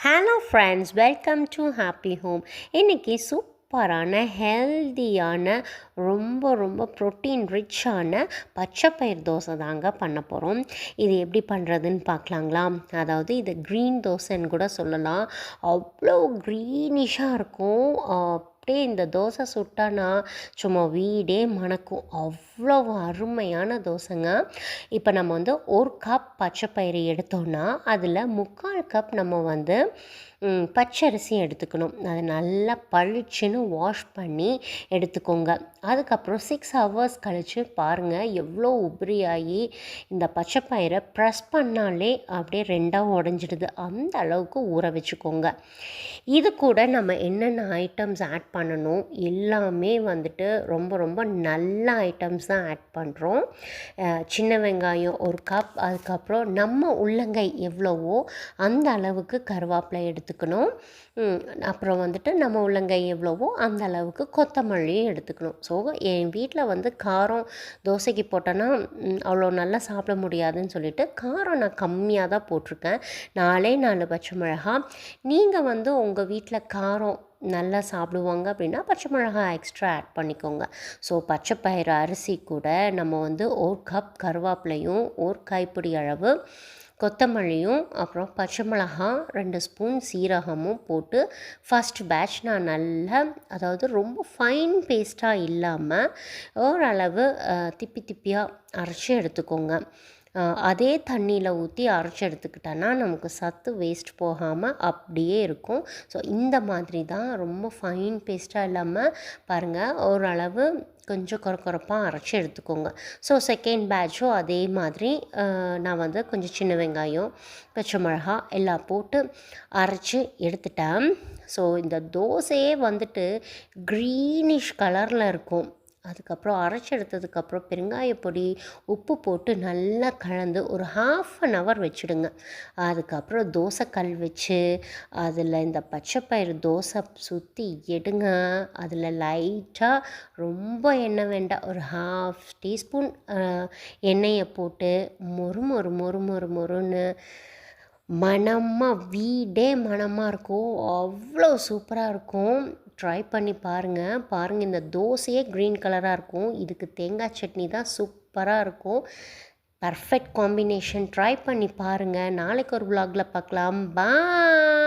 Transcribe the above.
Hello friends, welcome to happy home. இன்றைக்கி சூப்பரான ஹெல்தியான ரொம்ப ரொம்ப ப்ரோட்டீன் ரிச்சான பச்சைப்பயிர் தோசை தாங்க பண்ண போகிறோம். இது எப்படி பண்ணுறதுன்னு பார்க்கலாங்களா? அதாவது இது க்ரீன் தோசைன்னு கூட சொல்லலாம். அவ்வளோ க்ரீனிஷாக இருக்கும். அப்படியே இந்த தோசை சுட்டானா சும்மா வீடே மணக்கும். அவ்வளோ அருமையான தோசைங்க. இப்போ நம்ம வந்து 1 கப் பச்சைப்பயிறு எடுத்தோன்னா அதில் 3/4 கப் நம்ம வந்து பச்சரிசி எடுத்துக்கணும். அதை நல்லா பளிச்சுன்னு வாஷ் பண்ணி எடுத்துக்கோங்க. அதுக்கப்புறம் 6 ஹவர்ஸ் கழித்து பாருங்கள் எவ்வளோ உதிரியாகி இந்த பச்சைப்பயிரை ப்ரெஸ் பண்ணாலே அப்படியே 2ஆக உடஞ்சிடுது. அந்த அளவுக்கு ஊற வச்சுக்கோங்க. இது கூட நம்ம என்னென்ன ஐட்டம்ஸ் ஆட் பண்ணணும் எல்லாமே வந்துட்டு ரொம்ப ரொம்ப நல்ல ஐட்டம்ஸ் தான் ஆட் பண்ணுறோம். சின்ன வெங்காயம் 1 கப், அதுக்கப்புறம் நம்ம உள்ளங்கை எவ்வளவோ அந்த அளவுக்கு கருவேப்பிலை எடுத்துக்கணும். அப்புறம் வந்துட்டு நம்ம உள்ளங்கை எவ்வளவோ அந்த அளவுக்கு கொத்தமல்லியும் எடுத்துக்கணும். ஸோ என் வீட்டில் வந்து காரம் தோசைக்கு போட்டோன்னா அவ்வளோ நல்லா சாப்பிட முடியாதுன்னு சொல்லிட்டு காரம் நான் கம்மியாக தான் போட்டிருக்கேன். 4 பச்சை மிளகா. நீங்கள் வந்து உங்கள் வீட்டில் காரம் நல்லா சாப்பிடுவாங்க அப்படின்னா பச்சை மிளகாய் எக்ஸ்ட்ரா ஆட் பண்ணிக்கோங்க. ஸோ பச்சைப்பயிறு அரிசி கூட நம்ம வந்து 1 கப் கருவேப்பிலையும் 1 கைப்பிடி அளவு கொத்தமல்லியும் அப்புறம் பச்சை மிளகாய் 2 ஸ்பூன் சீரகமும் போட்டு ஃபஸ்ட் பேட்ச் நான் நல்லா, அதாவது ரொம்ப ஃபைன் பேஸ்ட்டாக இல்லாமல் ஓரளவு திப்பி திப்பியாக அரைச்சி எடுத்துக்கோங்க. அதே தண்ணியில் ஊற்றி அரைச்சி எடுத்துக்கிட்டோன்னா நமக்கு சத்து வேஸ்ட் போகாமல் அப்படியே இருக்கும். ஸோ இந்த மாதிரி தான், ரொம்ப ஃபைன் பேஸ்ட்டாக இல்லாமல் பாருங்கள் ஓரளவு கொஞ்சம் கொரப்பாக அரைச்சி எடுத்துக்கோங்க. ஸோ செகண்ட் பேட்சும் அதே மாதிரி நான் வந்து கொஞ்சம் சின்ன வெங்காயம் பச்சை மிளகா எல்லாம் போட்டு அரைச்சி எடுத்துட்டேன். ஸோ இந்த தோசையே வந்துட்டு க்ரீனிஷ் கலரில் இருக்கும். அதுக்கப்புறம் அரைச்சி எடுத்ததுக்கப்புறம் பெருங்காயப்பொடி உப்பு போட்டு நல்லா கலந்து ஒரு 1/2 hour வச்சுடுங்க. அதுக்கப்புறம் தோசைக்கல் வச்சு அதில் இந்த பச்சைப்பயிறு தோசை சுற்றி எடுங்க. அதில் லைட்டாக ரொம்ப எண்ணெய் வேண்டாம், ஒரு 1/2 டீஸ்பூன் எண்ணெயை போட்டு மொறு மொறு மொறு மொறு மொறுன்னு மணமாக வீடே மணமாக இருக்கும். அவ்வளோ சூப்பராக இருக்கும். ட்ரை பண்ணி பாருங்கள். இந்த தோசையே க்ரீன் கலராக இருக்கும். இதுக்கு தேங்காய் சட்னி தான் சூப்பராக இருக்கும். Perfect combination. ட்ரை பண்ணி பாருங்கள். நாளைக்கு ஒரு vlogல பார்க்கலாம். பாய்.